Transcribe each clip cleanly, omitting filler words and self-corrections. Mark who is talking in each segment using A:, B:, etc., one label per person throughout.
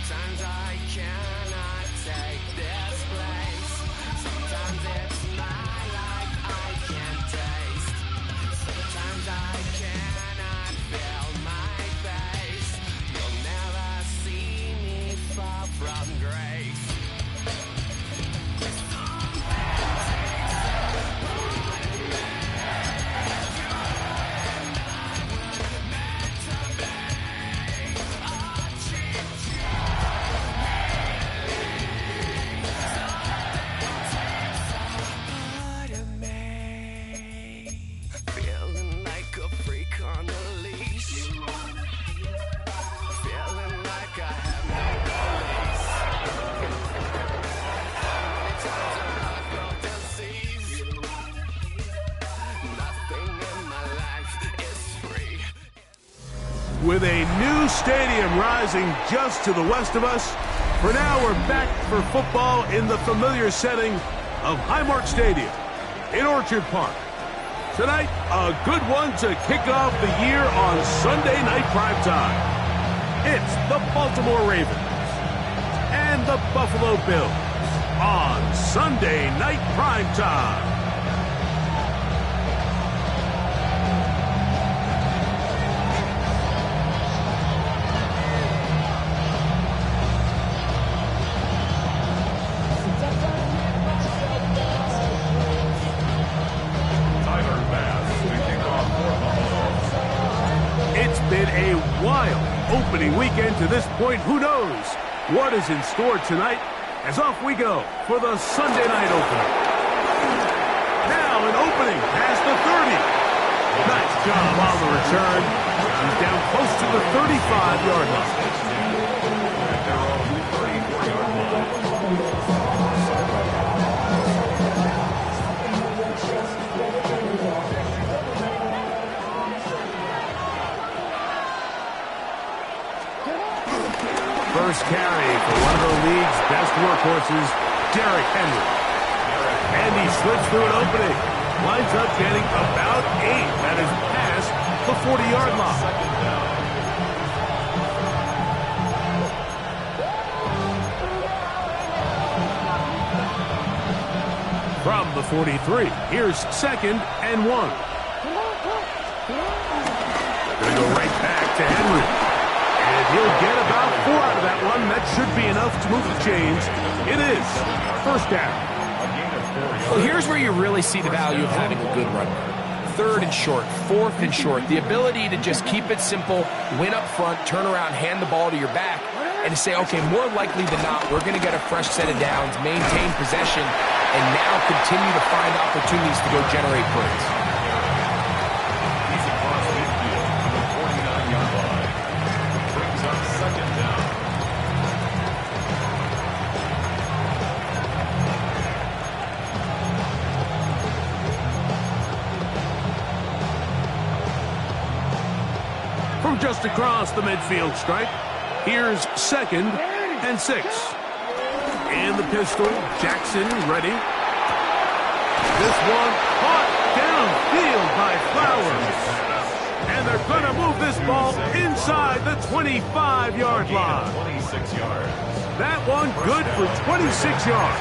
A: Sometimes I cannot take this place. Sometimes it's my life I can't taste. Sometimes I cannot feel my face. You'll never see me fall from grace. Feeling like a freak on a leash. Feeling like I have no police. How many times have I felt disease? Nothing in my life is free.
B: With a new stadium rising just to the west of us, for now we're back for football in the familiar setting of Highmark Stadium in Orchard Park. Tonight, a good one to kick off the year on Sunday night primetime. It's the Baltimore Ravens and the Buffalo Bills on Sunday night primetime. It's been a wild opening weekend to this point. Who knows what is in store tonight as off we go for the Sunday night opener. Now an opening past the 30. Nice job on the return. He's down close to the 35-yard line. First carry for one of the league's best workhorses, Derrick Henry. And he slips through an opening. Winds up getting about 8. That is past the 40-yard line. From the 43, here's 2nd and 1. Gonna go right back to Henry. And he'll get about 4 out of that one. That should be enough to move the chains. It is first down.
C: Well, here's where you really see the value of having a good runner. 3rd and short, 4th and short. The ability to just keep it simple, win up front, turn around, hand the ball to your back, and to say, okay, more likely than not, we're going to get a fresh set of downs, maintain possession, and now continue to find opportunities to go generate points.
B: From just across the midfield stripe, here's 2nd and 6. And the pistol, Jackson ready. This one caught downfield by Flowers. And they're going to move this ball inside the 25-yard line. 26 yards. That one good for 26 yards.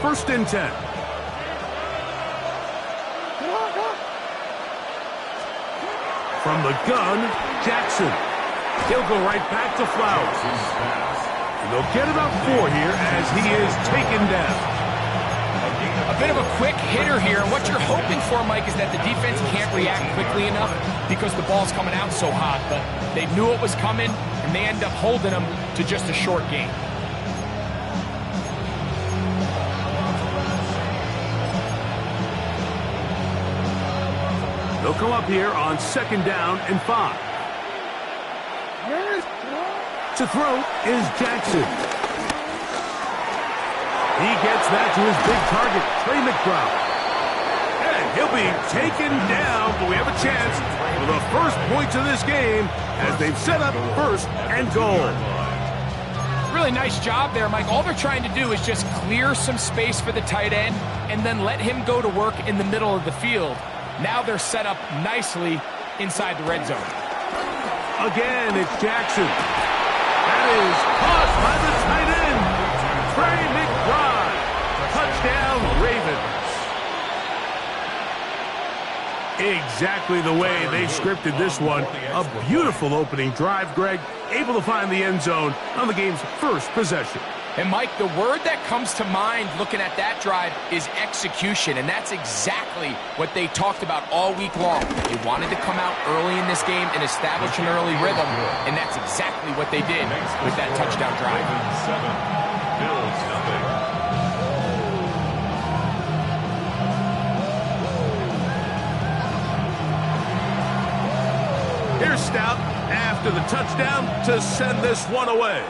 B: First and 10. From the gun, Jackson. He'll go right back to Flowers. And they'll get about 4 here as he is taken down.
C: A bit of a quick hitter here. And what you're hoping for, Mike, is that the defense can't react quickly enough because the ball's coming out so hot. But they knew it was coming, and they end up holding them to just a short gain.
B: They'll come up here on 2nd down and 5. To throw is Jackson. He gets that to his big target, Trey McBride. And he'll be taken down, but we have a chance for the first points of this game as they've set up 1st and goal.
C: Really nice job there, Mike. All they're trying to do is just clear some space for the tight end and then let him go to work in the middle of the field. Now they're set up nicely inside the red zone.
B: Again, it's Jackson. That is caught by the tight end, Trey McBride. Touchdown, Ravens. Exactly the way they scripted this one. A beautiful opening drive, Greg. Able to find the end zone on the game's first possession.
C: And, Mike, the word that comes to mind looking at that drive is execution, and that's exactly what they talked about all week long. They wanted to come out early in this game and establish an early rhythm, and that's exactly what they did with that touchdown drive.
D: 7, Bills nothing.
B: Here's Stout after the touchdown to send this one away.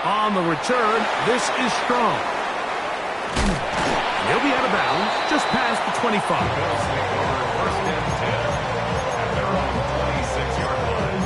B: On the return, this is Strong. He'll be out of bounds just past the 25.
D: Bills take over first and 10 at their own 26-yard line.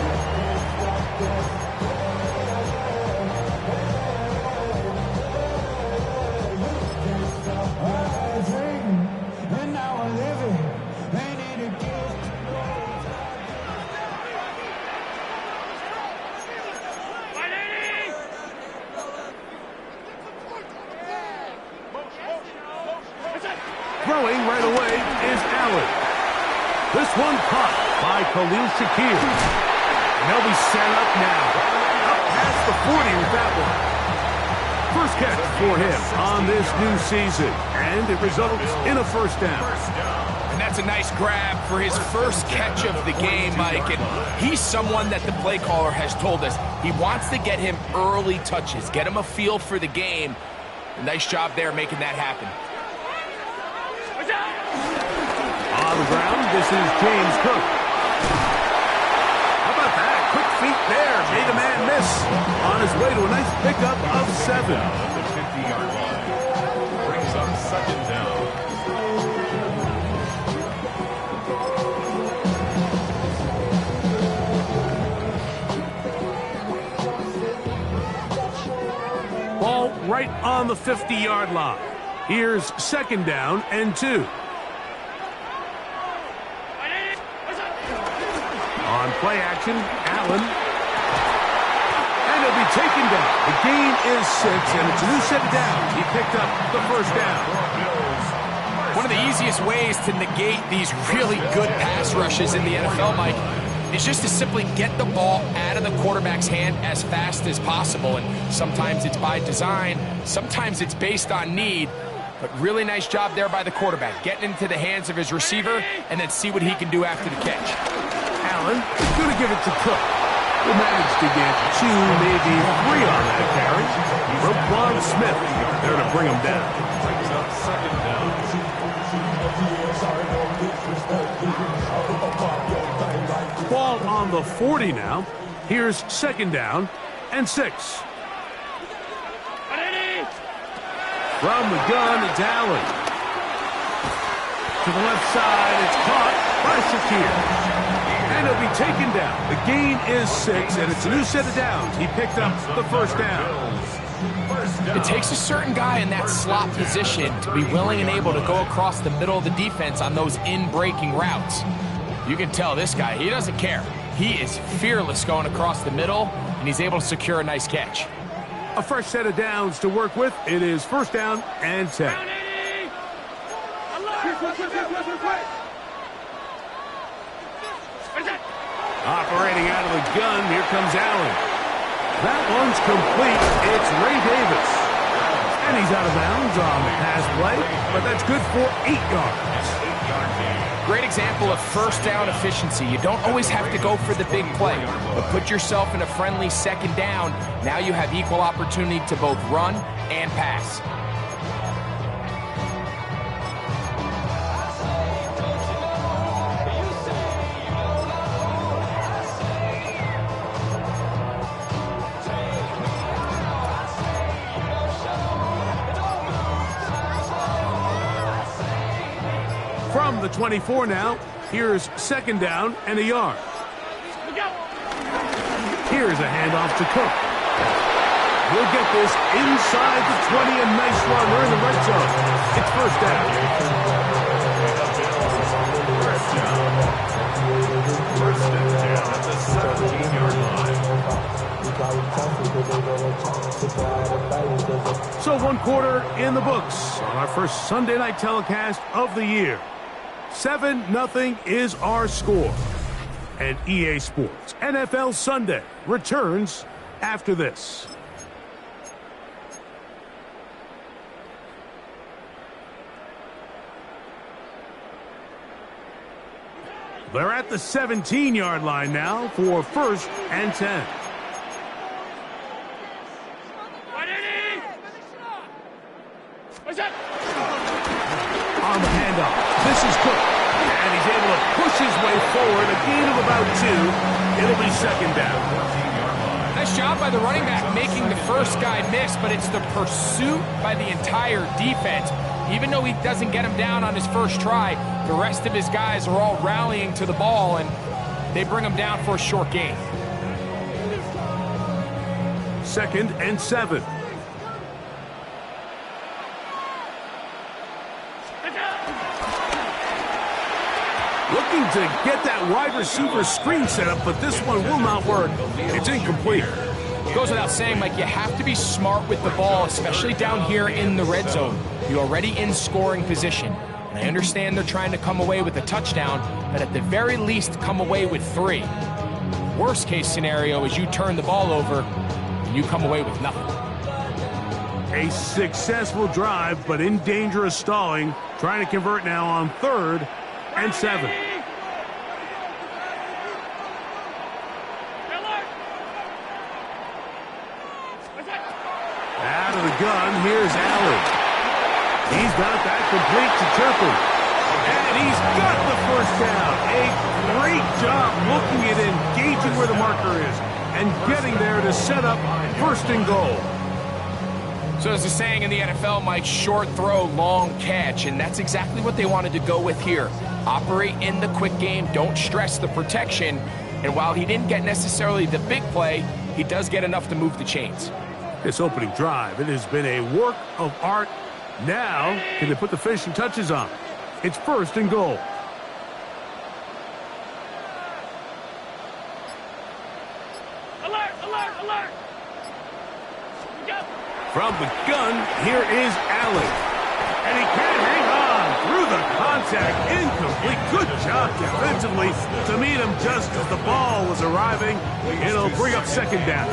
B: Throwing right away is Allen. This one caught by Khalil Shakir. And they'll be set up now. Up past the 40 with that one. First catch for him on this new season. And it results in a first down.
C: And that's a nice grab for his first catch of the game, Mike. And he's someone that the play caller has told us he wants to get him early touches, get him a feel for the game. Nice job there making that happen.
B: On the ground, this is James Cook. How about that? Quick feet there. Made a man miss. On his way to a nice pickup of 7.
D: At the 50-yard line. Brings up second down.
B: Ball right on the 50-yard line. Here's second down and 2. On play action, Allen. And he'll be taken down. The gain is 6, and it's a new set down. He picked up the first down.
C: One of the easiest ways to negate these really good pass rushes in the NFL, Mike, is just to simply get the ball out of the quarterback's hand as fast as possible. And sometimes it's by design, sometimes it's based on need. But really nice job there by the quarterback, getting into the hands of his receiver and then see what he can do after the catch.
B: Allen is going to give it to Cook. Will manage to get 2, maybe 3 on that carry. Roquan Smith there to bring him down.
D: Brings up second down.
B: Ball on the 40 now. Here's second down and 6. From the gun, it's Allen. To the left side, it's caught by Shakir. And he'll be taken down. The gain is 6, and it's a new set of downs. He picked up the first down.
C: It takes a certain guy in that slot position to be willing and able to go across the middle of the defense on those in-breaking routes. You can tell this guy, he doesn't care. He is fearless going across the middle, and he's able to secure a nice catch.
B: A fresh set of downs to work with. It is first down and 10. Operating out of the gun, here comes Allen. That one's complete. It's Ray Davis. And he's out of bounds on the pass play, but that's good for 8 yards.
C: Great example of first down efficiency. You don't always have to go for the big play, but put yourself in a friendly second down. Now you have equal opportunity to both run and pass.
B: From the 24 now, here's second down and 1 yard. Here's a handoff to Cook. He'll get this inside the 20, a nice run. We're in the red zone. It's first down. So one quarter in the books on our first Sunday night telecast of the year. 7-0 is our score. And EA Sports NFL Sunday returns after this. They're at the 17-yard line now for 1st and 10. On the handoff, this is Cook. And he's able to push his way forward, a gain of about 2. It'll be 2nd down.
C: Nice job by the running back making the first guy miss, but it's the pursuit by the entire defense. Even though he doesn't get him down on his first try, the rest of his guys are all rallying to the ball, and they bring him down for a short gain.
B: 2nd and 7. Looking to get that wide receiver screen set up, but this one will not work. It's incomplete.
C: Goes without saying, Mike, you have to be smart with the ball, especially down here in the red zone. You're already in scoring position. And I understand they're trying to come away with a touchdown, but at the very least, come away with 3. Worst case scenario is you turn the ball over and you come away with nothing.
B: A successful drive, but in danger of stalling. Trying to convert now on 3rd and 7. Out of the gun, here's Allen. He's got that complete to Turpin. And he's got the 1st down. A great job looking at engaging where the marker is and getting there to set up 1st and goal.
C: So there's a saying in the NFL, Mike, short throw, long catch, and that's exactly what they wanted to go with here. Operate in the quick game, don't stress the protection, and while he didn't get necessarily the big play, he does get enough to move the chains.
B: This opening drive, it has been a work of art. Now, can they put the finishing touches on? It's 1st and goal.
A: Alert, alert, alert!
B: From the gun, here is Allen. And he can't hang on through the contact. Incomplete. Good job defensively to meet him just as the ball was arriving. It'll bring up 2nd down.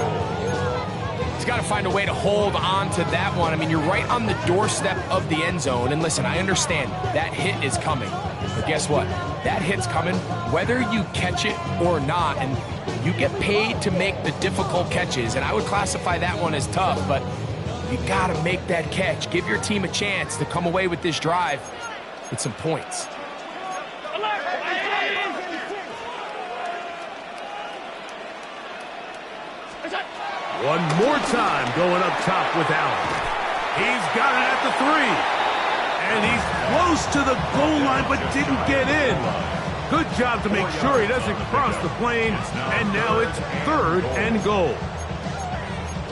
C: He's got to find a way to hold on to that one. I mean, you're right on the doorstep of the end zone. And listen, I understand that hit is coming. But guess what? That hit's coming whether you catch it or not. And you get paid to make the difficult catches. And I would classify that one as tough, but you got to make that catch. Give your team a chance to come away with this drive with some points.
B: One more time going up top with Allen. He's got it at the 3. And he's close to the goal line but didn't get in. Good job to make sure he doesn't cross the plane. And now it's 3rd and goal.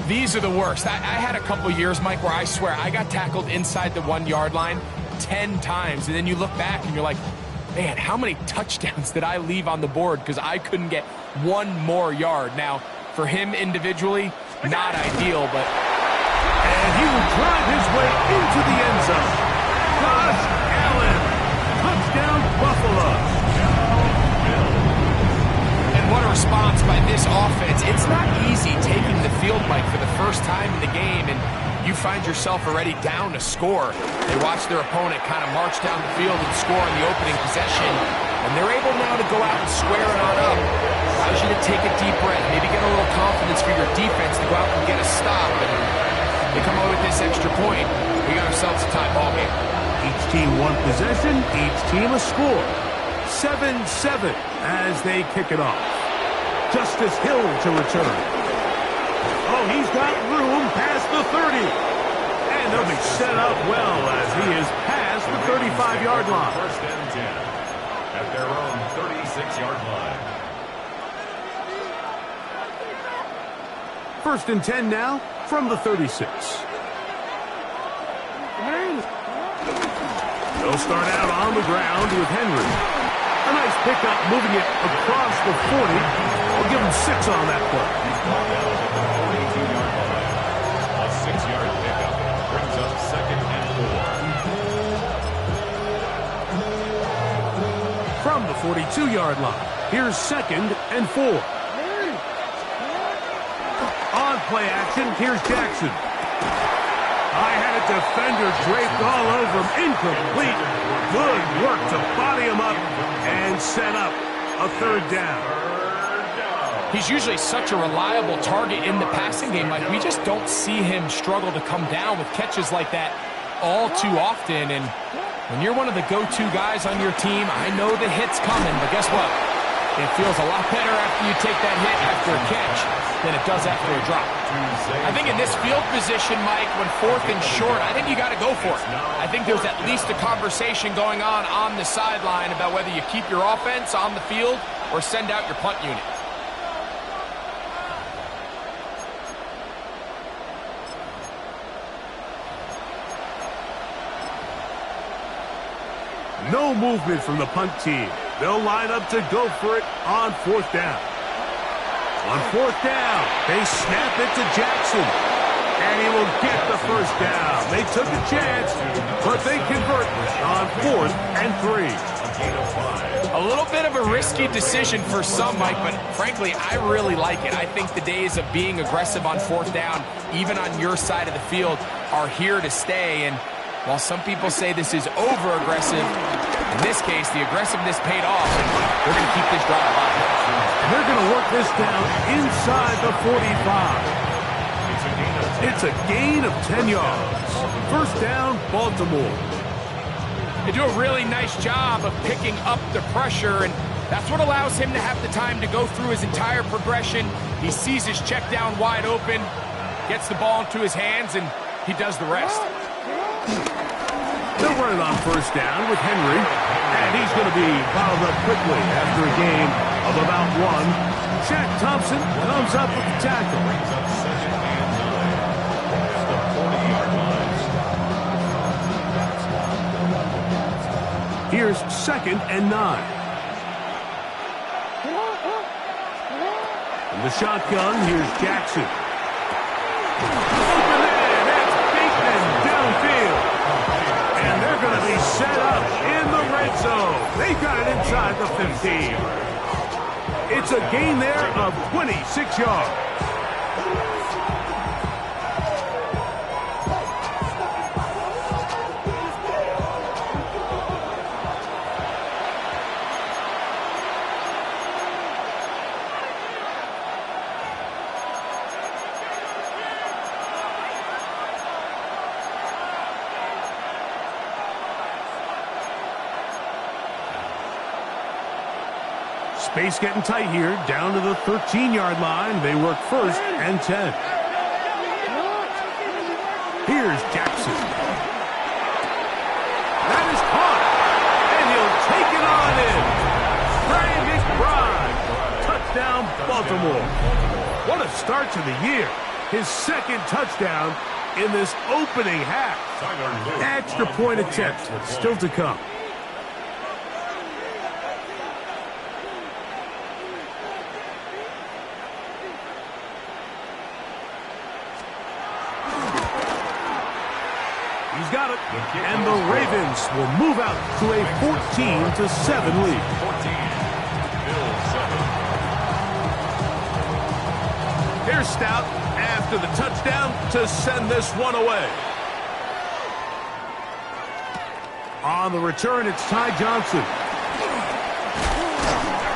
C: These are the worst. I had a couple years, Mike, where I swear I got tackled inside the 1-yard line 10 times. And then you look back and you're like, man, how many touchdowns did I leave on the board because I couldn't get 1 more yard? Now, for him individually, not ideal, but...
B: And he will drive his way into the end zone. Josh Allen, touchdown Buffalo.
C: And what a response by this offense. It's not easy taking the field, Mike, for the first time in the game, and you find yourself already down to score. They watch their opponent kind of march down the field and score on the opening possession, and they're able now to go out and square it on up. Allows you to take a deep breath, maybe get a little confidence for your defense to go out and get a stop, and they come away with this extra point. We got ourselves a tie ball game.
B: Each team 1 possession, each team a score. 7-7 as they kick it off. Justice Hill to return. Oh, he's got room past the 30. And they'll be set up well as he is past the 35-yard line.
D: 1st and 10 at their own 36-yard line.
B: 1st and 10 now from the 36. They'll start out on the ground with Henry. A nice pickup moving it across the 40. We'll give him 6 on that play.
D: He's brought down at the 42-yard line. A 6-yard pickup brings
B: 42-yard line. Here's 2nd and 4. On play action, here's Jackson. I had a defender draped all over him. Incomplete. Good work to body him up and set up a 3rd down.
C: He's usually such a reliable target in the passing game. Like, we just don't see him struggle to come down with catches like that all too often. And when you're one of the go-to guys on your team, I know the hit's coming, but guess what? It feels a lot better after you take that hit after a catch than it does after a drop. I think in this field position, Mike, when 4th and short, I think you got to go for it. I think there's at least a conversation going on the sideline about whether you keep your offense on the field or send out your punt unit.
B: No movement from the punt team. They'll line up to go for it on 4th down. On 4th down, they snap it to Jackson. And he will get the 1st down. They took a chance, but they convert on 4th and 3.
C: A little bit of a risky decision for some, Mike, but frankly, I really like it. I think the days of being aggressive on 4th down, even on your side of the field, are here to stay. And while some people say this is over-aggressive, in this case, the aggressiveness paid off, and they're going to keep this drive alive.
B: They're going to work this down inside the 45. It's a gain of 10 yards. 1st down, Baltimore.
C: They do a really nice job of picking up the pressure, and that's what allows him to have the time to go through his entire progression. He sees his check down wide open, gets the ball into his hands, and he does the rest.
B: They'll run it on 1st down with Henry, and he's going to be fouled up quickly after a gain of about 1. Shaq Thompson comes up with the tackle. Here's 2nd and 9. In the shotgun, here's Jackson. Open man, that's Bateman downfield. And they're going to be set up in the red zone. They got it inside the 15. It's a gain there of 26 yards. Space getting tight here, down to the 13-yard line. They work 1st and 10. Here's Jackson. That is caught, and he'll take it on in. Trey McBride, touchdown Baltimore. What a start to the year. His 2nd touchdown in this opening half. Extra point attempt still to come. He's got it, and the Ravens will move out to a 14-7 lead. 14, Bill 7. Here's Stout after the touchdown to send this one away. On the return, it's Ty Johnson.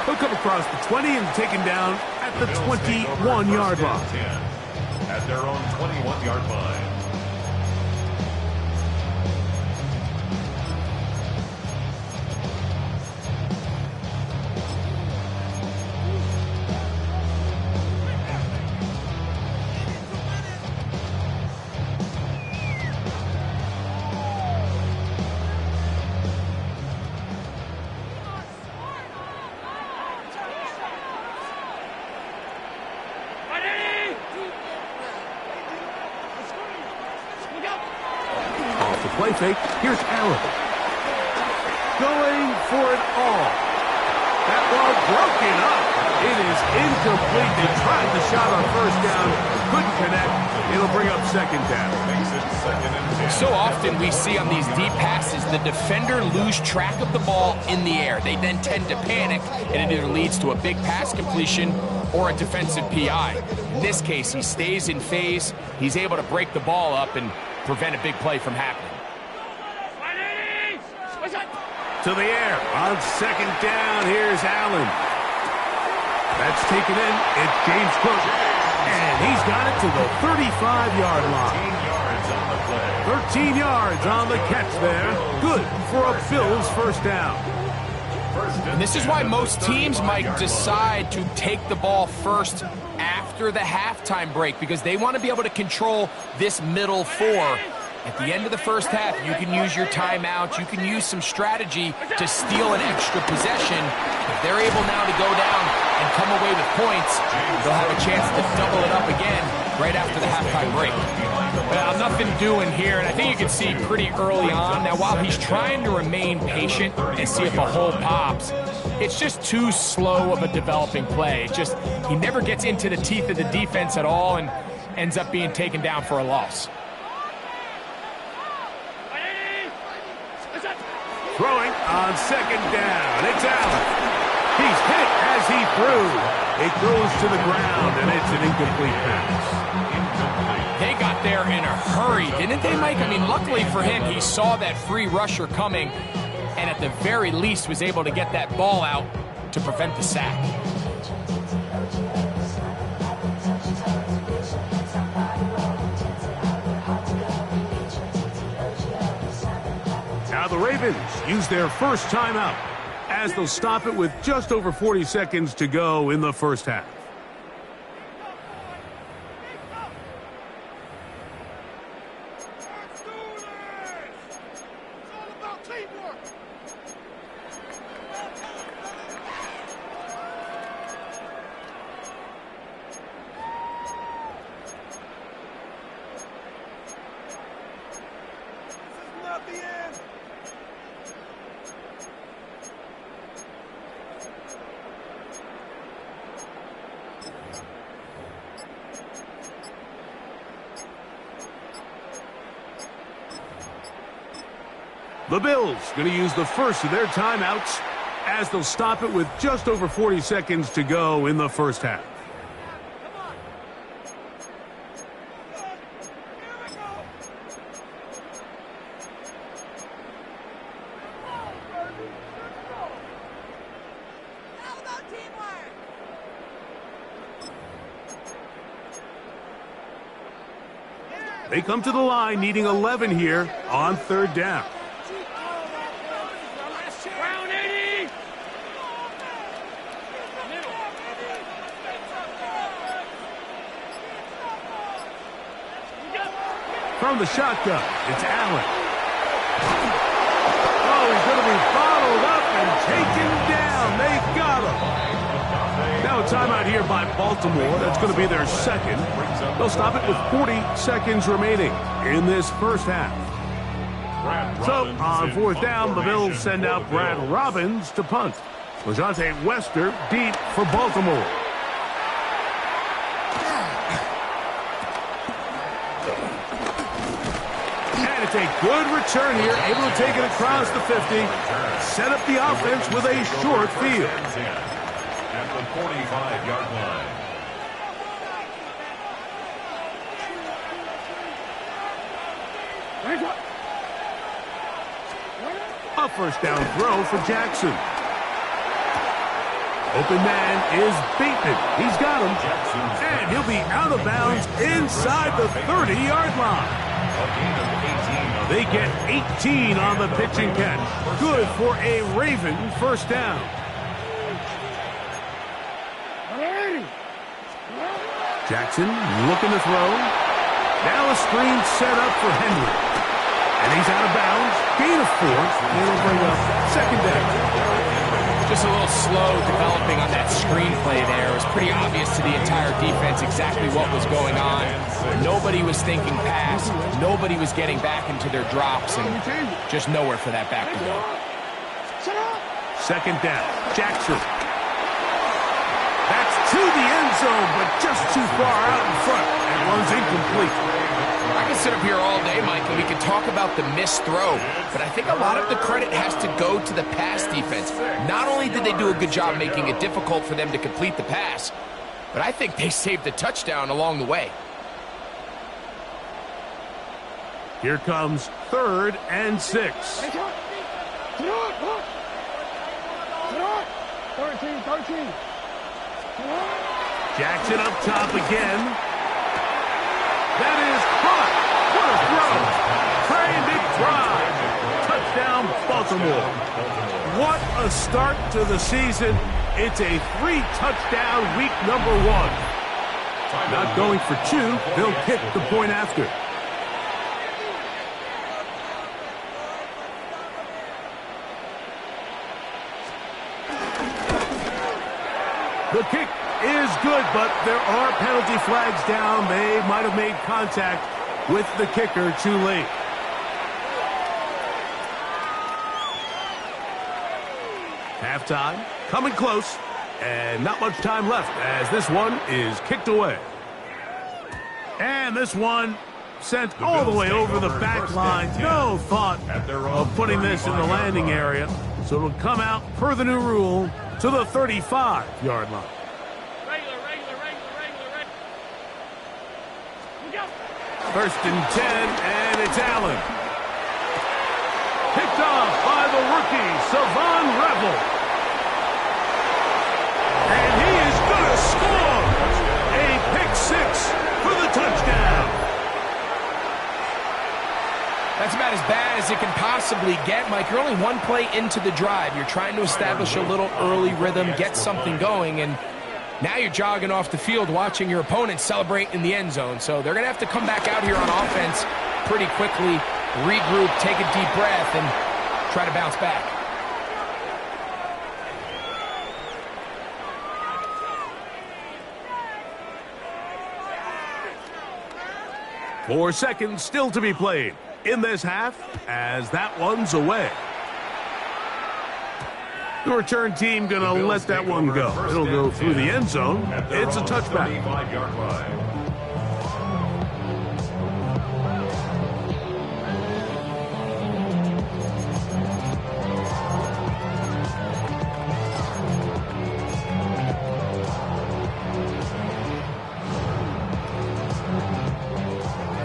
B: He'll come across the 20 and taken down at the 21-yard line.
D: At their own 21-yard line.
B: Play fake. Here's Allen. Going for it all. That ball broken up. It is incomplete. They tried the shot on first down, couldn't connect. It'll bring up second down.
C: So often we see on these deep passes, the defender lose track of the ball in the air. They then tend to panic, and it either leads to a big pass completion or a defensive PI. In this case, he stays in phase. He's able to break the ball up and prevent a big play from happening.
B: To the air on second down. Here's Allen. That's taken in. It's James Cook. And he's got it to the 35-yard line. 13 yards on the catch there. Good for a Bills first down.
C: And this is why most teams might decide to take the ball first after the halftime break, because they want to be able to control this middle four. At the end of the first half, you can use your timeout. You can use some strategy to steal an extra possession. If they're able now to go down and come away with points, they'll have a chance to double it up again right after the halftime break.
E: Well, nothing doing here, and I think you can see pretty early on. Now, while he's trying to remain patient and see if a hole pops, it's just too slow of a developing play. It's just he never gets into the teeth of the defense at all and ends up being taken down for a loss.
B: Throwing on second down. It's Allen. He's hit as he threw. It goes to the ground, and it's an incomplete pass.
E: They got there in a hurry, didn't they, Mike? I mean, luckily for him, he saw that free rusher coming and at the very least was able to get that ball out to prevent the sack.
B: Now the Ravens use their first timeout as they'll stop it with just over 40 seconds to go in the first half. The Bills going to use the first of their timeouts as they'll stop it with just over 40 seconds to go in the first half. They come to the line needing 11 here on third down. From the shotgun, it's Allen. Oh, he's going to be bottled up and taken down. They got him. Now a timeout here by Baltimore. That's going to be their second. They'll stop it with 40 seconds remaining in this first half. So on fourth down, the Bills send out Brad Robbins to punt. LaJohntay Wester deep for Baltimore. A good return here, able to take it across the 50, set up the offense with a short field.
D: At the 45-yard line.
B: A first down throw for Jackson. Open man is Bateman. He's got him. And he'll be out of bounds inside the 30-yard line. They get 18 on the pitch and catch. Good for a Raven first down. Jackson looking to throw. Now a screen set up for Henry. And he's out of bounds. Gain of 4. And it'll bring up second down.
E: Just a little slow developing on that screenplay there. It was pretty obvious to the entire defense exactly what was going on. Nobody was thinking pass. Nobody was getting back into their drops, and just nowhere for that back to go.
B: Second down. Jackson. That's to the end zone, but just too far out in front. That one's incomplete.
C: I can sit up here all day, Mike, and we can talk about the missed throw, but I think a lot of the credit has to go to the pass defense. Not only did they do a good job making it difficult for them to complete the pass, but I think they saved the touchdown along the way.
B: Here comes 3rd and 6.
F: 13.
B: Jackson up top again. That is caught. What a throw. Trained it drive. Touchdown, Baltimore. What a start to the season. It's a 3-touchdown week number 1. Not going for 2. They'll kick the point after. The kick is good, but there are penalty flags down. They might have made contact with the kicker too late. Halftime, coming close, and not much time left as this one is kicked away. And this one sent all the way over the back line. No thought of putting this in the landing area, so it'll come out per the new rule to the 35-yard line. First and 10, and it's Allen. Picked off by the rookie, Savon Revel. And he is going to score a pick-6 for the touchdown.
C: That's about as bad as it can possibly get, Mike. You're only one play into the drive. You're trying to establish a little early rhythm, get something going, and now you're jogging off the field watching your opponent celebrate in the end zone. So they're going to have to come back out here on offense pretty quickly, regroup, take a deep breath, and try to bounce back.
B: Four seconds still to be played in this half as that one's away. The return team going to let that one go. It'll go through the end zone. It's a touchback.
D: 35-yard line.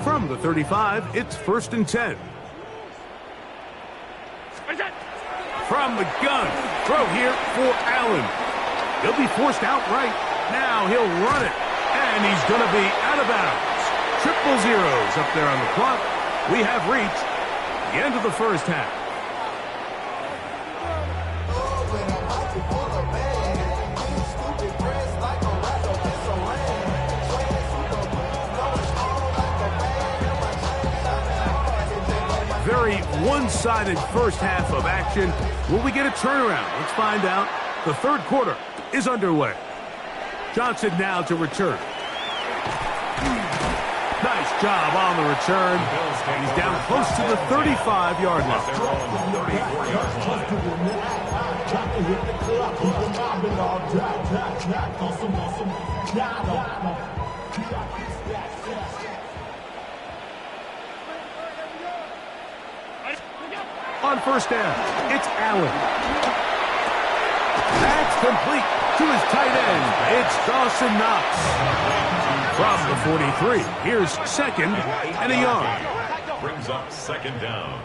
B: From the 35, it's 1st and 10. From the gun, throw here for Allen. He'll be forced out right. Now he'll run it, and he's going to be out of bounds. 0-0 up there on the clock. We have reached the end of the first half. Very one-sided first half of action. Will we get a turnaround? Let's find out. The third quarter is underway. Johnson now to return. Nice job on the return. He's down close to the 35-yard line. On first down, it's Allen. That's complete to his tight end. It's Dawson Knox. From the 43, here's 2nd and a yard.
D: Brings up 2nd down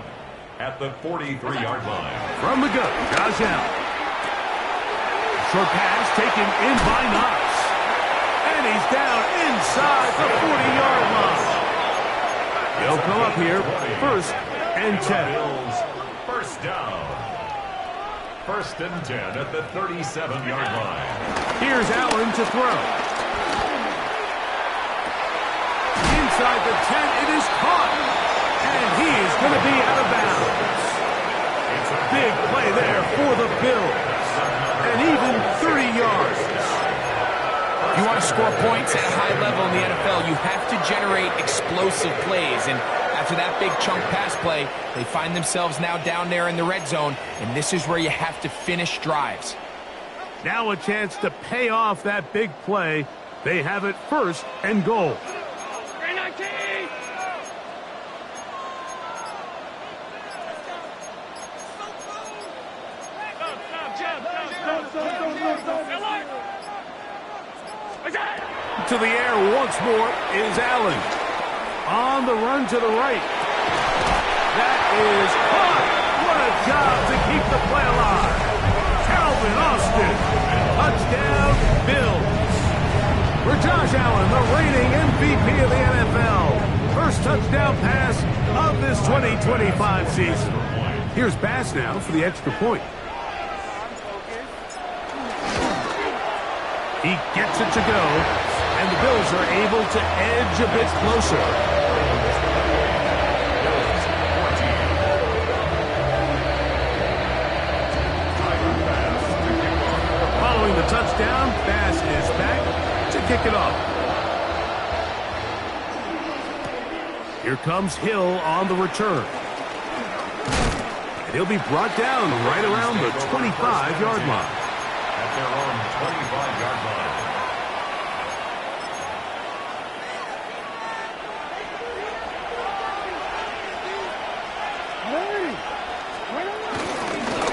D: at the 43-yard line.
B: From the gun, Josh Allen. Short pass taken in by Knox. And he's down inside the 40-yard line. They'll come up here 1st and 10.
D: First down. 1st and 10 at the 37-yard line.
B: Here's Allen to throw. Inside the 10, it is caught. And he is going to be out of bounds. It's a big play there for the Bills. And even 30 yards.
C: If you want to score points at a high level in the NFL, you have to generate explosive plays. And After that big chunk pass play, they find themselves now down there in the red zone, and this is where you have to finish drives.
B: Now a chance to pay off that big play. They have it 1st and goal. To the air once more is Allen. On the run to the right. That is caught. What a job to keep the play alive. Calvin Austin. Touchdown, Bills. For Josh Allen, the reigning MVP of the NFL. First touchdown pass of this 2025 season. Here's Bass now for the extra point. He gets it to go, and the Bills are able to edge a bit closer. Following the touchdown, Bass is back to kick it off. Here comes Hill on the return. And he'll be brought down right around the 25-yard line.
D: At their own 25-yard line.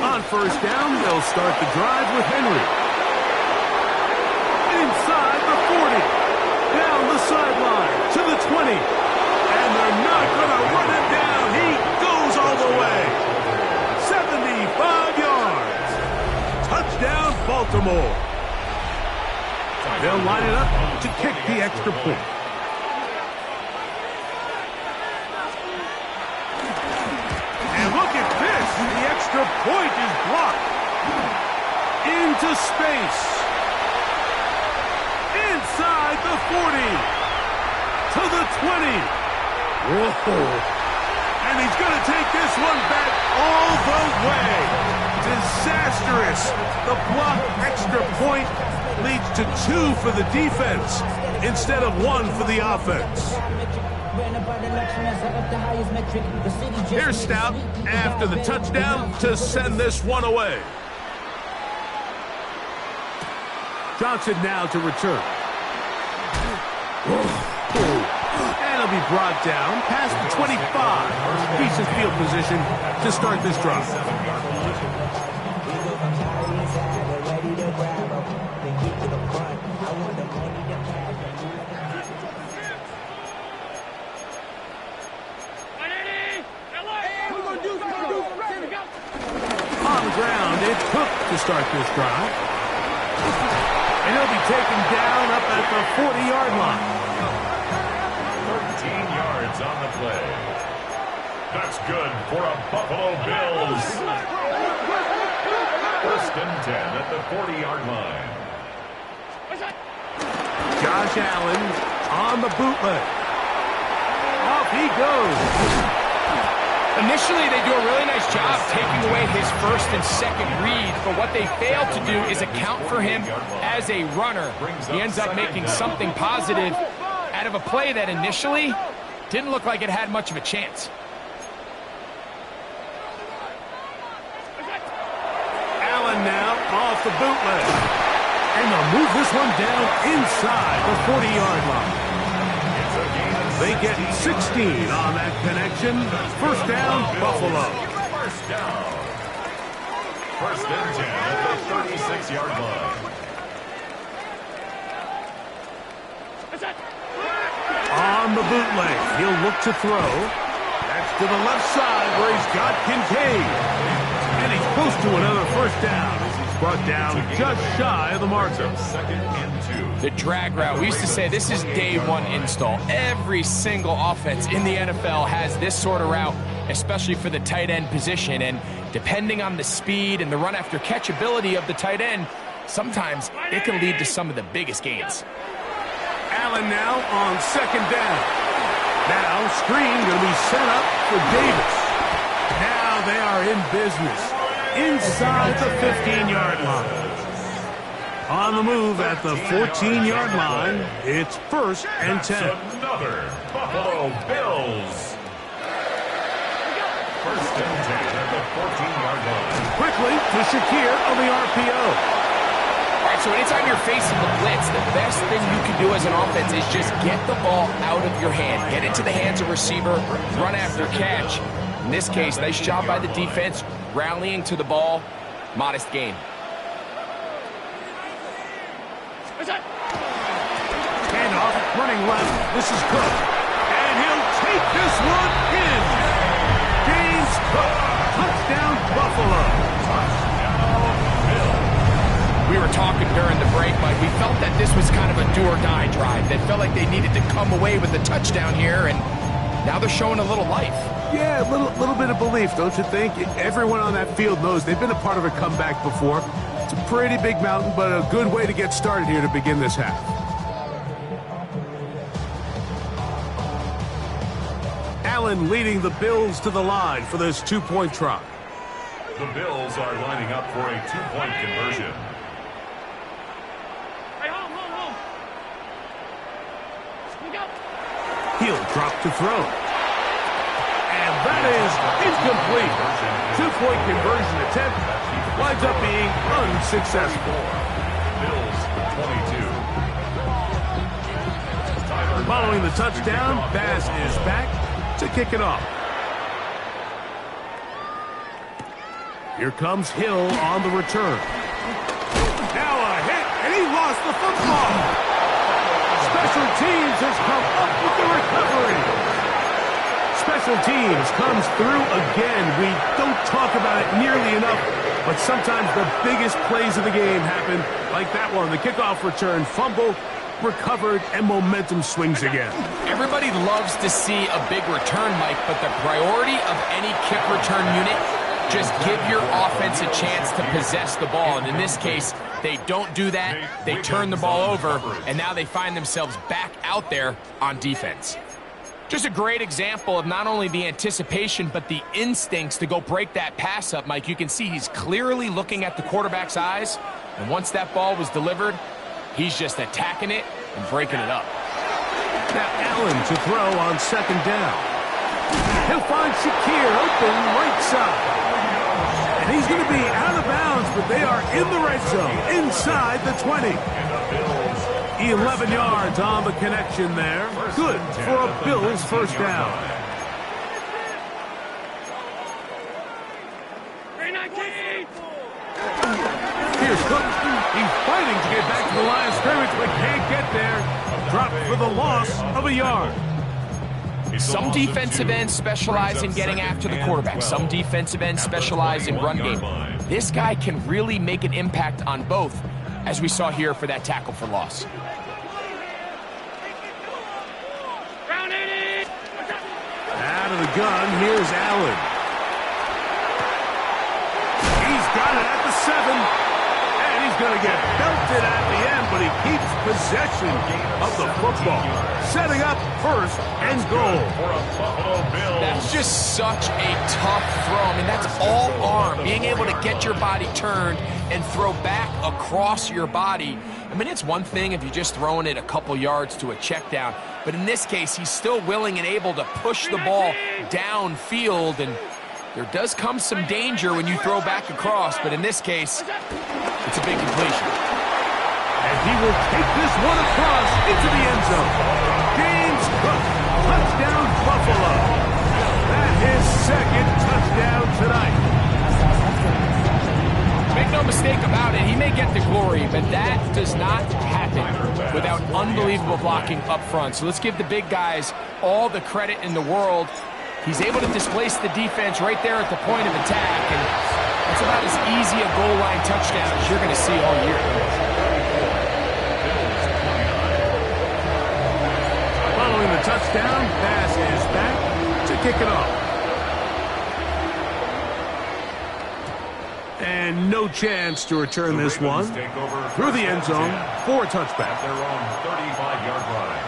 B: On first down, they'll start the drive with Henry. Inside the 40. Down the sideline to the 20. And they're not going to run him down. He goes all the way. 75 yards. Touchdown, Baltimore. They'll line it up to kick the extra point. And look at this. The extra point is blocked. Into space. Inside the 40. To the 20. Whoa. And he's going to take this one back all the way. Disastrous. The blocked extra point leads to 2 for the defense instead of 1 for the offense. Here's Stout after the touchdown to send this one away. Johnson now to return. And he'll be brought down past the 25. Decent field position to start this drive. On the ground, it took to start this drive. And he'll be taken down up at the 40-yard line.
D: 13 yards on the play. That's good for a Buffalo Bills. 1st and 10 at the 40-yard line.
B: Josh Allen on the bootleg. Off he goes.
C: Initially, they do a really nice job taking away his 1st and 2nd read, but what they fail to do is account for him as a runner. He ends up making something positive out of a play that initially didn't look like it had much of a chance.
B: Allen now off the bootleg. And they'll move this one down inside the 40-yard line. They get 16 on that connection. 1st down, Buffalo.
D: 1st down. 1st and 10 at the 36-yard line.
B: On the bootleg, he'll look to throw. That's to the left side where he's got Kincaid. And he's close to another 1st down. He's brought down just shy of the marker.
D: 2nd and 2.
C: The drag route, we used to say this is day 1 install. Every single offense in the NFL has this sort of route, especially for the tight end position. And depending on the speed and the run after catch ability of the tight end, sometimes it can lead to some of the biggest gains.
B: Allen now on 2nd down. Now screen going to be set up for Davis. Now they are in business inside the 15-yard line. On the move at the 14-yard line, it's 1st and 10.
D: That's another Buffalo Bills. First and 10 at the 14-yard line.
B: Quickly to Shakir on the RPO.
C: All right, so anytime you're facing the blitz, the best thing you can do as an offense is just get the ball out of your hand. Get into the hands of receiver, run after catch. In this case, nice job by the defense, rallying to the ball. Modest gain.
B: Handoff, running left. This is Cook. And he'll take this one in. James Cook. Touchdown, Buffalo.
C: We were talking during the break, Mike. We felt that this was kind of a do-or-die drive. They felt like they needed to come away with a touchdown here, and now they're showing a little life.
B: Yeah, a little bit of belief, don't you think? Everyone on that field knows they've been a part of a comeback before. It's a pretty big mountain, but a good way to get started here to begin this half. Allen leading the Bills to the line for this two-point try.
D: The Bills are lining up for a two-point conversion.
B: He'll drop to throw. And that is incomplete. Two-point conversion attempt winds up being unsuccessful.
D: Bills 22.
B: Following the touchdown, Bass is back to kick it off. Here comes Hill on the return. Now a hit, and he lost the football. Special teams has come up with the recovery. Special teams comes through again. We don't talk about it nearly enough, but sometimes the biggest plays of the game happen like that one. The kickoff return, fumble, recovered, and momentum swings again.
C: Everybody loves to see a big return, Mike, but the priority of any kick return unit, just give your offense a chance to possess the ball. And in this case, they don't do that. They turn the ball over, and now they find themselves back out there on defense. Just a great example of not only the anticipation, but the instincts to go break that pass up, Mike. You can see he's clearly looking at the quarterback's eyes, and once that ball was delivered, he's just attacking it and breaking it up.
B: Now Allen to throw on second down. He'll find Shakir open right side. And he's going to be out of bounds, but they are in the red zone, inside the 20. 11 yards on the connection there. Good for a Bills first down. Here's Cook. He's fighting to get back to the line of scrimmage, but can't get there. Dropped for the loss of a yard.
C: Some defensive ends specialize in getting after the quarterback. Some defensive ends specialize in run game. This guy can really make an impact on both, as we saw here for that tackle for loss.
B: Out of the gun, here's Allen. He's got it at the 7. And he's going to get belted at the end, but he keeps possession of the football. Setting up first and goal.
C: That's just such a tough throw. I mean, that's all arm. Being able to get your body turned and throw back across your body. I mean, it's one thing if you're just throwing it a couple yards to a check down. But in this case, he's still willing and able to push the ball downfield. And there does come some danger when you throw back across. But in this case, it's a big completion.
B: And he will take this one across into the end zone. James Cook, touchdown Buffalo. That is second touchdown tonight.
C: Make no mistake about it, he may get the glory, but that does not happen without unbelievable blocking up front. So let's give the big guys all the credit in the world. He's able to displace the defense right there at the point of attack, and that's about as easy a goal line touchdown as you're going to see all year.
B: Following the touchdown, Bass is back to kick it off. And no chance to return this one through the end zone for a touchback.
D: At their own 35-yard line.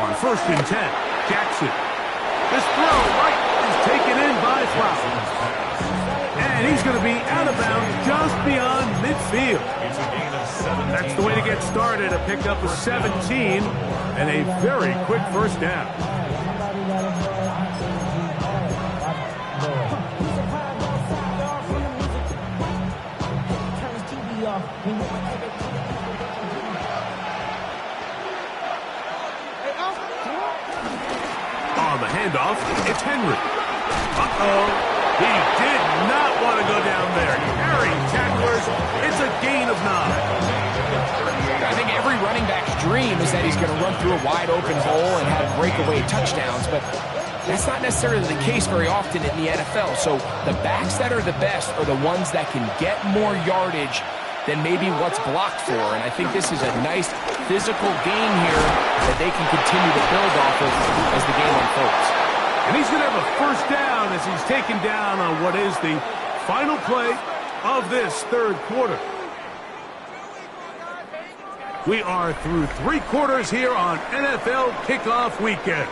B: On first and 10. Jackson. This throw right is taken in by Flowers. And he's going to be out of bounds just beyond midfield.
D: It's a gain of 17.
B: That's the way to get started. A pickup of 17 and a very quick first down. On the handoff, it's Henry. Uh-oh. He did not want to go down there. Carrying tacklers. It's a gain of 9.
C: I think every running back's dream is that he's going to run through a wide open hole and have breakaway touchdowns, but that's not necessarily the case very often in the NFL. So the backs that are the best are the ones that can get more yardage than maybe what's blocked for. And I think this is a nice physical gain here that they can continue to build off of as the game unfolds.
B: And he's going to have a first down as he's taken down on what is the final play of this third quarter. We are through 3 quarters here on NFL Kickoff Weekend.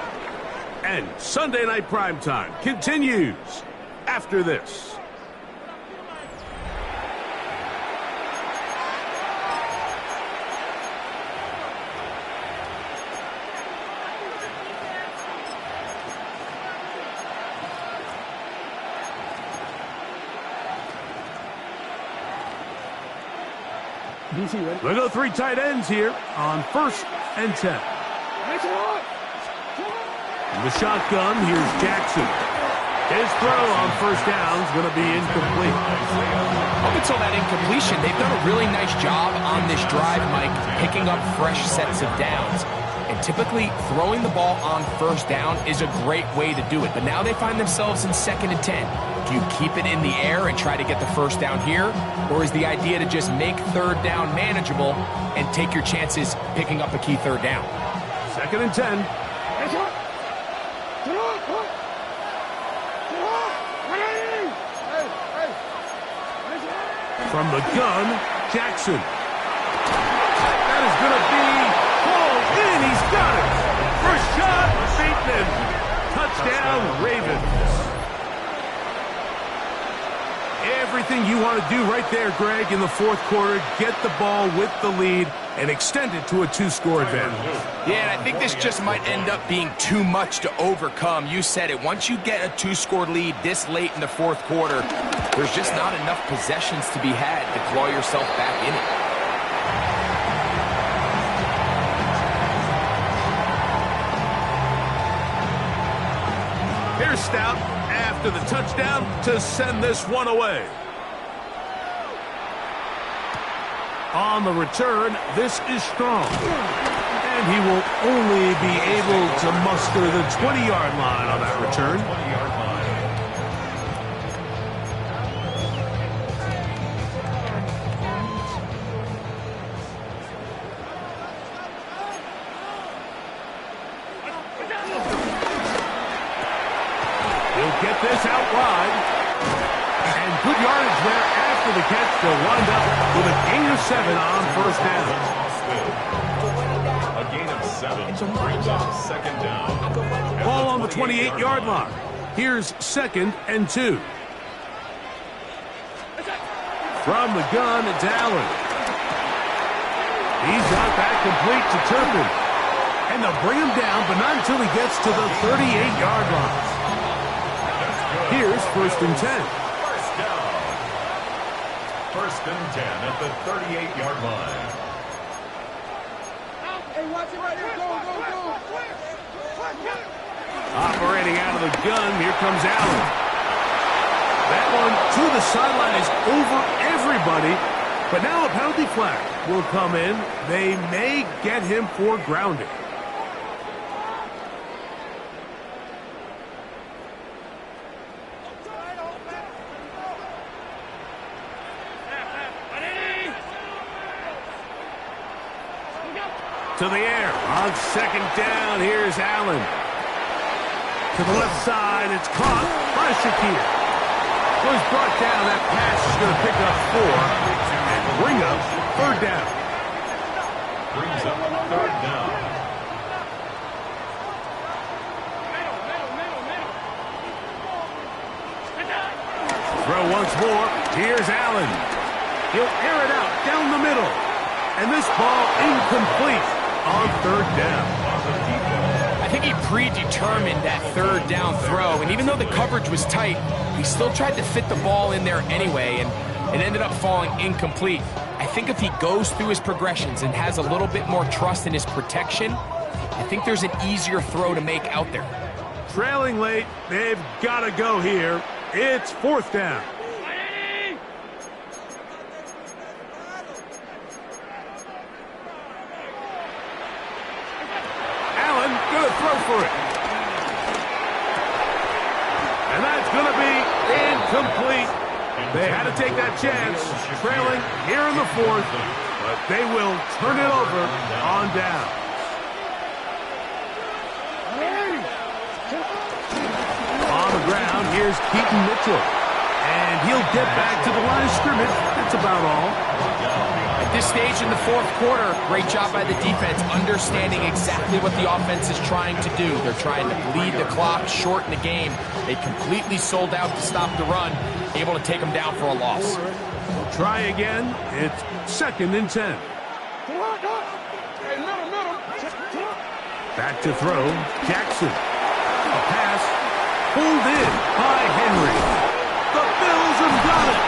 B: And Sunday Night Primetime continues after this. We'll go 3 tight ends here on first and 10. In the shotgun, here's Jackson. His throw on first down is going to be incomplete.
C: Up until that incompletion, they've done a really nice job on this drive, Mike, picking up fresh sets of downs. And typically, throwing the ball on first down is a great way to do it. But now they find themselves in 2nd and 10. Do you keep it in the air and try to get the first down here? Or is the idea to just make third down manageable and take your chances picking up a key third down?
B: 2nd and 10. From the gun, Jackson. That is going to be pulled in. He's got it. First shot, Bateman. Touchdown, Ravens. Everything you want to do right there, Greg, in the fourth quarter. Get the ball with the lead and extend it to a 2-score advantage.
C: Yeah, and I think this just might end up being too much to overcome. You said it. Once you get a 2-score lead this late in the fourth quarter, there's just not enough possessions to be had to claw yourself back in it.
B: Here's Stout after the touchdown to send this one away. On the return, this is Strong. And he will only be able to muster the 20-yard line on that return.
D: 20-yard line.
B: He'll get this out wide. And good yardage there after the catch to wind up with a gain of 7 on first down.
D: A gain of 7 brings up 2nd down.
B: Ball on the 28-yard line. Here's 2nd and 2. From the gun, it's Allen. He's got that complete to Turpin. And they'll bring him down, but not until he gets to the 38-yard line. Here's 1st and 10.
D: First down. 1st and 10 at the 38-yard line.
F: Hey, watch it right here. Go.
B: Operating out of the gun, here comes Allen. That one to the sideline is over everybody, but now a penalty flag will come in. They may get him for grounding. To the air on 2nd down. Here's Allen. To the left side. It's caught by Shakir. Was brought down. That pass is going to pick up 4 and bring up 3rd down.
D: Brings up 3rd down.
B: throw once more. Here's Allen. He'll air it out down the middle. And this ball incomplete on third down.
E: I think he predetermined that third down throw, and even though the coverage was tight, he still tried to fit the ball in there anyway, and it ended up falling incomplete. I think if he goes through his progressions and has a little bit more trust in his protection, I think there's an easier throw to make out there.
B: Trailing late, they've got to go here. It's fourth down. Allen gonna throw for it. And that's gonna be incomplete. They had to take that chance, trailing here in the fourth, but they will turn it over on down. On the ground, here's Keaton Mitchell. And he'll get back to the line of scrimmage. That's about all.
E: At this stage in the fourth quarter, great job by the defense, understanding exactly what the offense is trying to do. They're trying to bleed the clock, shorten the game. They completely sold out to stop the run, able to take them down for a loss.
B: We'll try again. It's 2nd and 10. Back to throw. Jackson. A pass. Pulled in by Henry. The Bills have got it.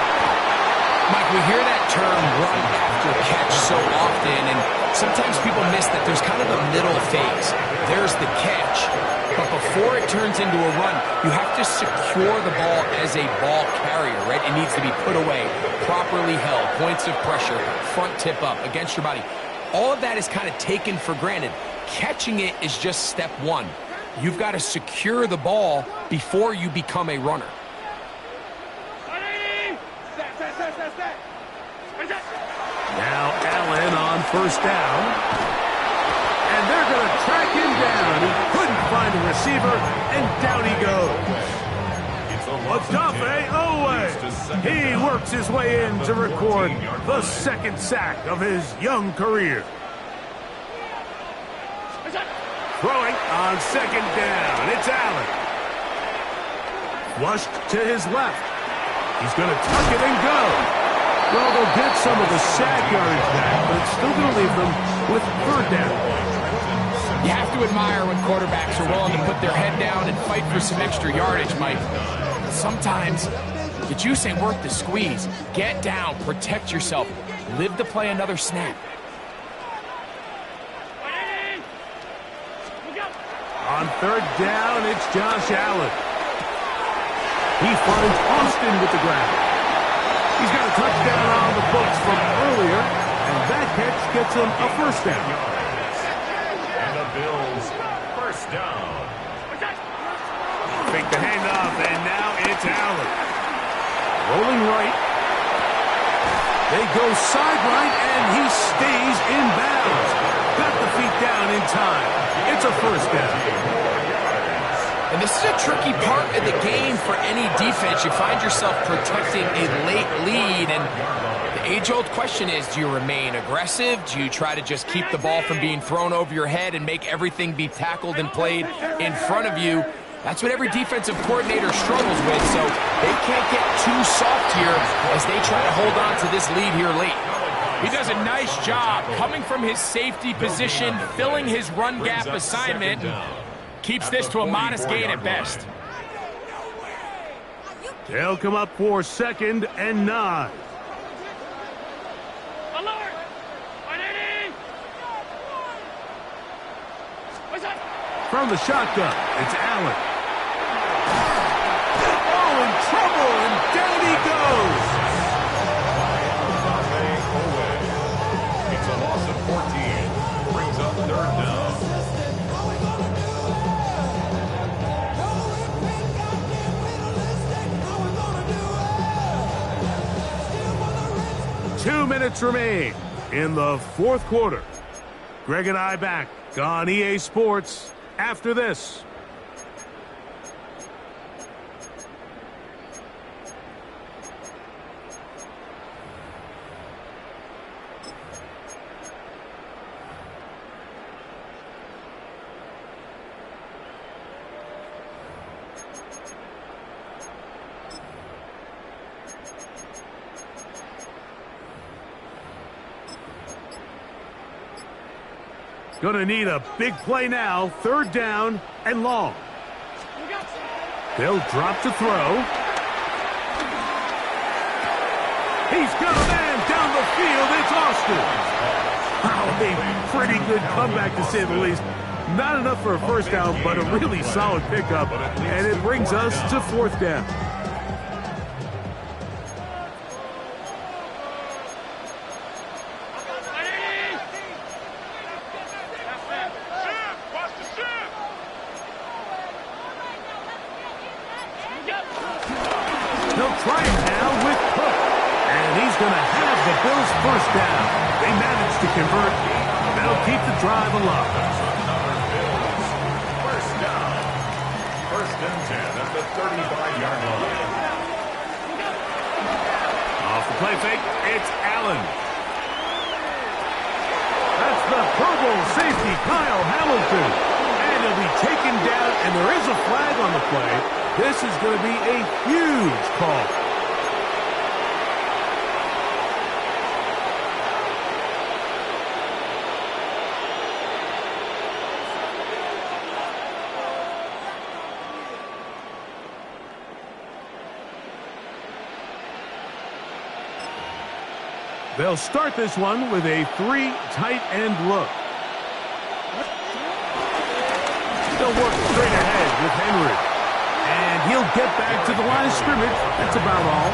E: Mike, we hear that term run after catch so often, and sometimes people miss that there's kind of a middle phase. There's the catch, but before it turns into a run, you have to secure the ball as a ball carrier, right? It needs to be put away, properly held, points of pressure, front tip up against your body. All of that is kind of taken for granted. Catching it is just step one. You've got to secure the ball before you become a runner.
B: Now Allen on first down. And they're going to track him down. He couldn't find a receiver, and down he goes. Odafe Oweh. He works his way in to record the second sack of his young career. Throwing on second down. It's Allen. Flushed to his left. He's going to tuck it and go. Well, they'll get some of the sack yardage back, but it's still going to leave them with third down.
E: You have to admire when quarterbacks are willing to put their head down and fight for some extra yardage, Mike. Sometimes the juice ain't worth the squeeze. Get down, protect yourself, live to play another snap.
B: On third down, it's Josh Allen. He finds Austin with the grab. He's got a touchdown on the books from earlier, and that catch gets him a first down.
D: And the Bills, first down.
B: Fake the handoff, and now it's Allen. Rolling right. They go sideline, and he stays in bounds. Got the feet down in time. It's a first down.
E: And this is a tricky part of the game for any defense. You find yourself protecting a late lead, and the age-old question is, do you remain aggressive? Do you try to just keep the ball from being thrown over your head and make everything be tackled and played in front of you? That's what every defensive coordinator struggles with, so they can't get too soft here as they try to hold on to this lead here late. He does a nice job coming from his safety position, filling his run gap assignment, keeps this to a modest gain at best.
B: They'll come up for 2nd and 9. From the shotgun, it's Allen. Oh, in trouble, and down he goes.
D: It's a loss of 14. Brings up third down.
B: Two minutes remain in the fourth quarter. Greg and I back on EA Sports after this. Gonna need a big play now. Third down and long. They'll drop to throw. He's got a man down the field. It's Austin. Wow, a pretty good comeback to say the least. Not enough for a first down, but a really solid pickup. And it brings us to fourth down. They'll try it now with Cook. And he's going to have the Bills' first down. They managed to convert. That'll keep the drive alive.
D: First down. First and 10 at the 35-yard line.
B: Off the play fake, it's Allen. That's the Pro Bowl safety, Kyle Hamilton. And he'll be taken down, and there is a flag on the play. This is going to be a huge call. They'll start this one with a 3 tight end look. They'll work straight ahead with Henry. And he'll get back to the line of scrimmage. That's about all.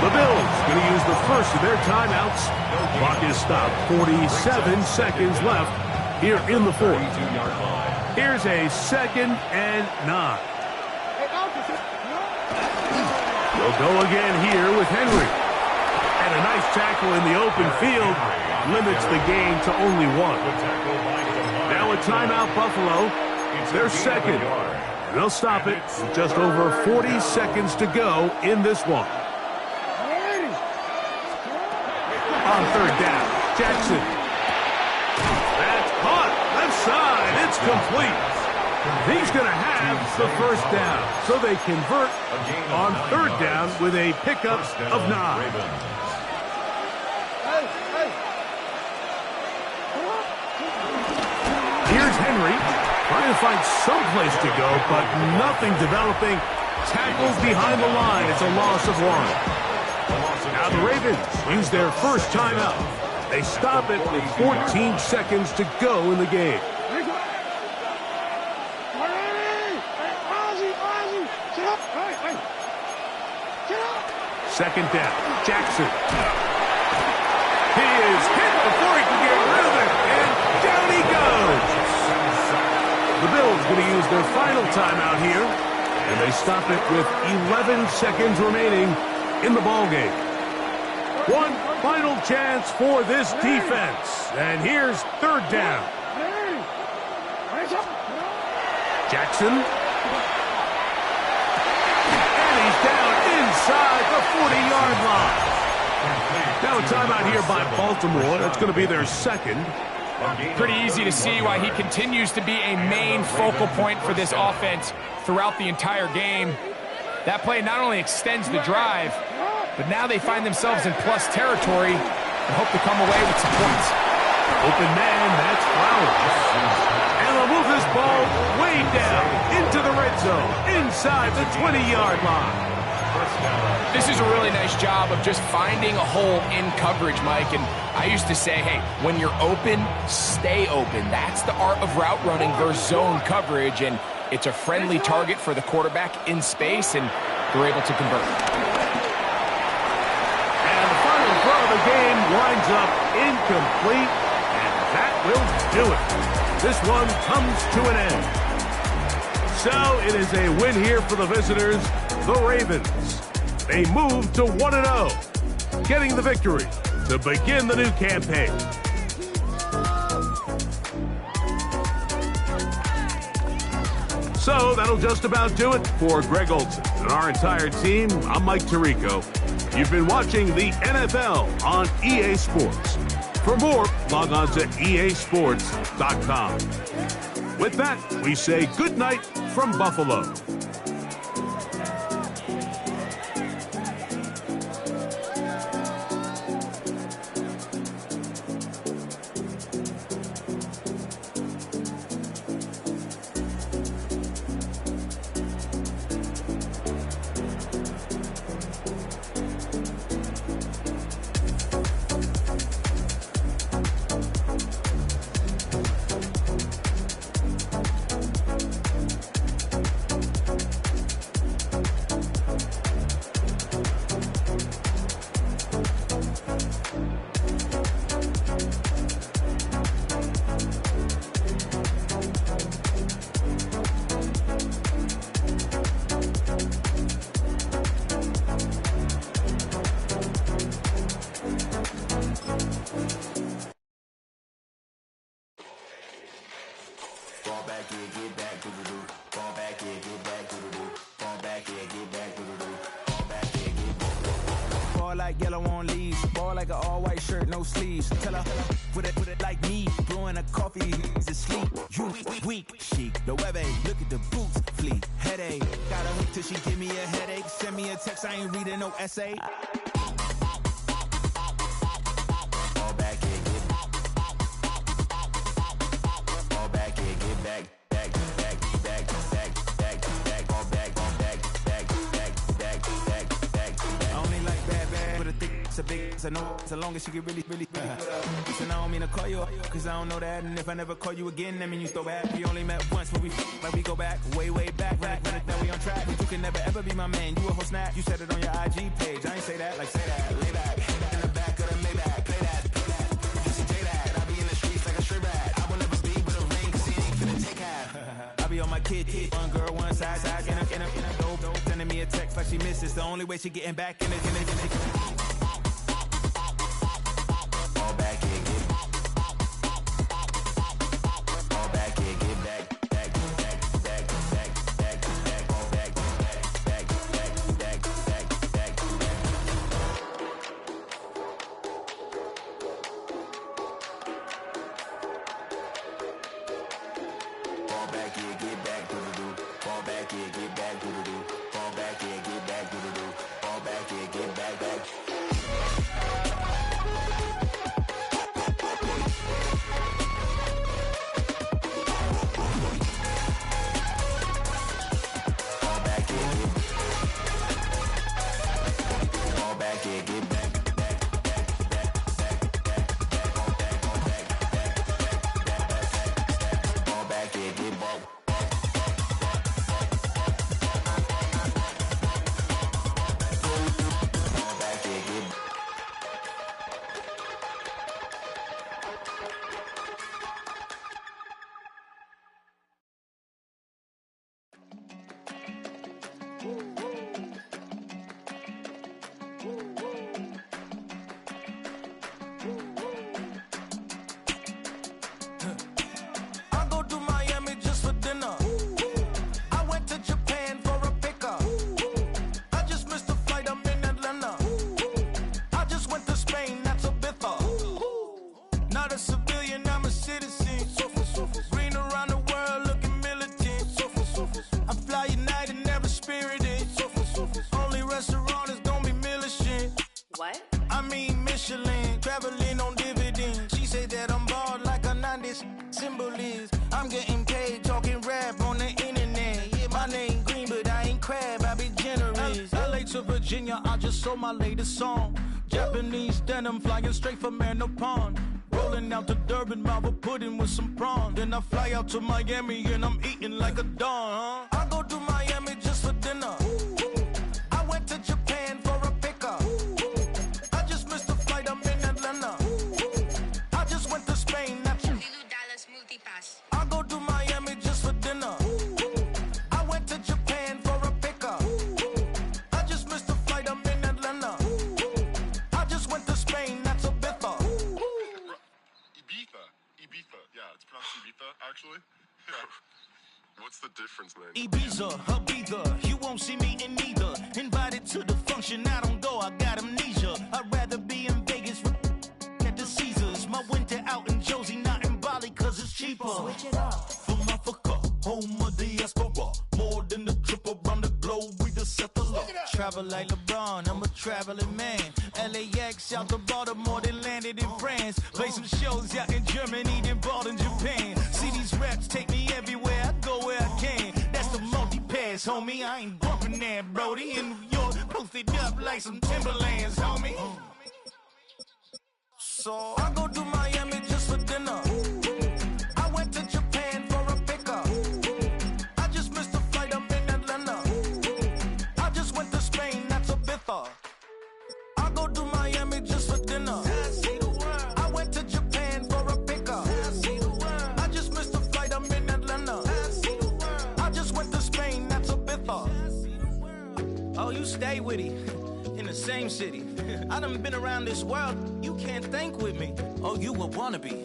B: The Bills going to use the first of their timeouts. Clock is stopped. 47 seconds left here in the fourth. Here's a 2nd and 9. They'll go again here with Henry. And a nice tackle in the open field limits the gain to only 1. Now a timeout, Buffalo. They're second. They'll stop it with just over 40 seconds to go in this one. On third down, Jackson. That's caught. Left side. It's complete. He's going to have the first down. So they convert on third down with a pickup of 9. Here's Henry, trying to find some place to go, but nothing developing. Tackles behind the line. It's a loss of 1. Now the Ravens use their first timeout. They stop it with 14 seconds to go in the game. Second down, Jackson. He is hit before he can get rid of it, and down he goes. The Bills going to use their final timeout here, and they stop it with 11 seconds remaining in the ballgame. One final chance for this defense, and here's third down. Jackson. And he's down inside the 40-yard line. Now a timeout here by Baltimore. That's going to be their second.
E: Pretty easy to see why he continues to be a main focal point for this offense throughout the entire game. That play not only extends the drive, but now they find themselves in plus territory and hope to come away with some points.
B: Open man, that's Flowers. And they'll move this ball way down into the red zone, inside the 20-yard line.
C: This is a really nice job of just finding a hole in coverage, Mike. And I used to say, hey, when you're open, stay open. That's the art of route running versus zone coverage. And it's a friendly target for the quarterback in space, and they're able to convert.
B: And the final throw of the game winds up incomplete, and that will do it. This one comes to an end. So it is a win here for the visitors, the Ravens. They move to 1-0, getting the victory to begin the new campaign. So that'll just about do it for Greg Olsen and our entire team. I'm Mike Tirico. You've been watching the NFL on EA Sports. For more, log on to easports.com. With that, we say good night from Buffalo.
F: like yellow on leaves. Ball like an all-white shirt, no sleeves. Tell her, put it like me. Blowing a coffee, he's asleep. You weak, chic. The webby, look at the boots, fleet. Headache, got a hook till she give me a headache. Send me a text, I ain't reading no essay. Fall back here, get back. Fall back here, get back. So big, so no, so long as she get really Listen, I don't mean to call you up, cause I don't know that. And if I never call you again, that mean you still bad. We only met once, but we go back, way back. Run it, then we on track. But you can never ever be my man, you a whole snap. You said it on your IG page, I ain't say that, like say that. Lay back, in the back of the Maybach, play that. You see J that, I be in the streets like a straight rat. I will never speak with a ring, cause he ain't finna take half. I be on my kid, one girl, one side, in a dope. Sending me a text like she misses. The only way she getting back in it.
G: My latest song, Japanese denim flying straight from Manapon. Rolling out to Durban, Marvel pudding with some prawn. Then I fly out to Miami and I'm eating like a don. I go to Miami just for dinner. I went to Japan for a pickup. I just missed the flight, I'm in Atlanta. I just went to Spain, not you. Dallas multipass. I go to Miami just for dinner. I went to Japan for a pickup. I just missed the flight, I'm in Atlanta. I just went to Spain, that's a Ibiza.
H: Ibiza. Yeah, it's pronounced Ibiza, actually. Yeah. What's the difference, man?
G: Ibiza, Ibiza, you won't see me in neither. Invited to the function, I don't go, I got amnesia. I'd rather be in Vegas at the Caesars. My winter out in Josie, not in Bali, cause it's cheaper. Switch it up. From Africa, home of the diaspora. More than the trip around the globe, we the settler. Travel like LeBron, I'm a traveling man. LAX out to Baltimore, then landed in France. Play some shows out in Germany, then bought in Japan. See these raps take me everywhere, I go where I can. That's the multi-pass, homie, I ain't bumping that, Brody. In New York, posted up like some Timberlands, homie. So I go to Miami just for dinner. I went to Japan for a pickup. I just missed the flight, I'm in Atlanta. I just went to Spain, that's Ibiza. I go to Miami just for dinner. I went to Japan for a pickup. I just missed the flight, I'm in Atlanta. I just went to Spain, that's Ibiza. Oh, you stay with it. In the same city. I done been around this world, you can't think with me. Oh, you a wannabe,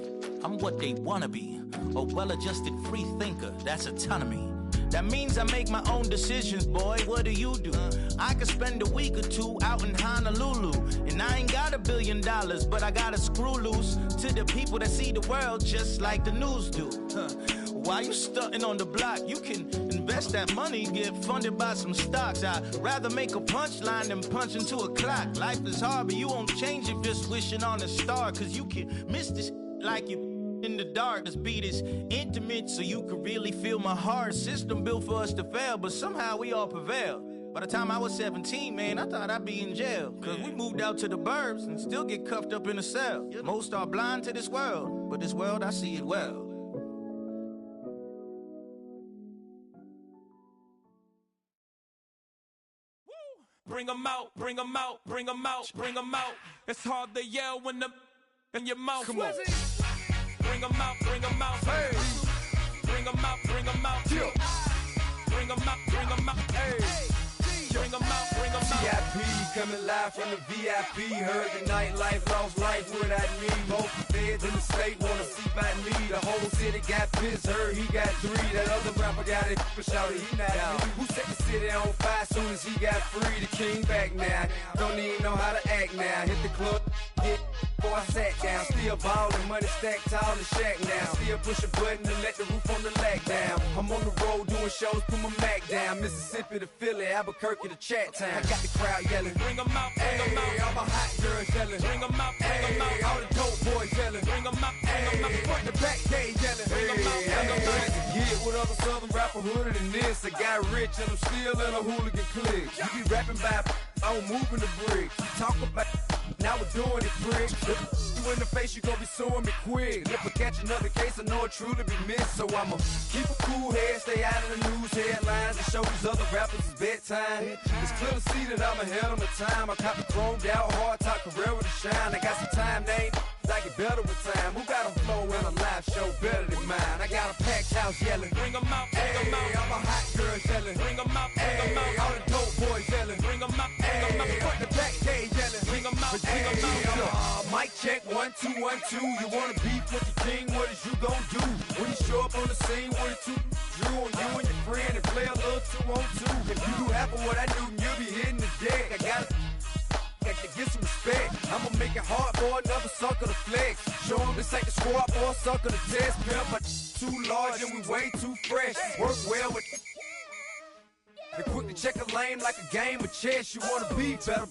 G: I'm what they wanna be. A well-adjusted free thinker, that's autonomy. That means I make my own decisions, boy. What do? I could spend a week or two out in Honolulu, and I ain't got $1 billion, but I got a screw loose to the people that see the world just like the news do. While you stunting on the block, you can invest that money, get funded by some stocks. I'd rather make a punchline than punch into a clock. Life is hard, but you won't change if you're wishing on a star, cause you can miss this like you in the dark. This beat is intimate, so you can really feel my heart. System built for us to fail, but somehow we all prevail. By the time I was 17, man, I thought I'd be in jail. Cause we moved out to the burbs and still get cuffed up in a cell. Most are blind to this world, but this world, I see it well.
F: Bring 'em out, bring 'em out, bring 'em out, bring 'em out. It's hard to yell when the in your mouth. Come on. Bring 'em out, bring 'em out. Hey. Bring 'em out, bring 'em out. Bring 'em out, bring 'em out. Hey. Bring 'em out, bring 'em out.
I: VIP coming live from the VIP. Heard the nightlife, lost life without me. Both the feds in the state wanna see by me. The whole city got pissed, heard he got 3. That other rapper got it, but shouted he not out. Who set the city on fire soon as he got free? The king back now, don't even know how to act now. Hit the club, hit before I sat down. Still ballin', money stacked tall in shack now. Still push a button to let the roof on the lag down. I'm on the road doing shows, put my Mac down. Mississippi to Philly, Albuquerque to Chat Town. I got the crowd yelling.
F: Bring 'em out, bring 'em out.
I: All my hot girls yelling.
F: Bring 'em out, bring 'em out.
I: All the dope boys yelling.
F: Bring 'em out, bring 'em out.
I: Front the back gate yelling.
F: Bring 'em out, bring 'em out.
I: Get with other southern rapper hooded than this. I got rich and I'm still in a hooligan clique. You be rapping by, I'm moving the bricks. You talk about, now we're doing it quick. You in the face, you gon' be suing me quick. If I catch another case, I know it truly be missed. So I'ma keep a cool head, stay out of the news headlines, and show these other rappers it's bedtime. It's clear to see that I'm ahead of my time. I cop the chromed out, hard top career with a shine. I got some time, name. I get better with time. Who got a flow and a live show better than mine? I got a packed house yelling.
F: Bring 'em out, bring 'em out.
I: All my hot girls yelling.
F: Bring 'em out, bring 'em out.
I: All the dope boys yelling.
F: Bring 'em out, bring 'em out.
I: Front the back gate yelling.
F: Bring 'em out, bring 'em out.
I: Mic check 1 2 1 2. You wanna beef with the king? What is you gon' do when you show up on the scene with a 2 Drew on you and your friend and play a little 2 on 2? If you do half of what I do, you'll be hitting the deck. I gotta get some respect. I'ma make it hard for another sucker to flex. Show 'em this ain't the squad for a sucker to test. Pimp, but too large and we way too fresh. Work well with. And quick to check a lane like a game of chess. You wanna be better.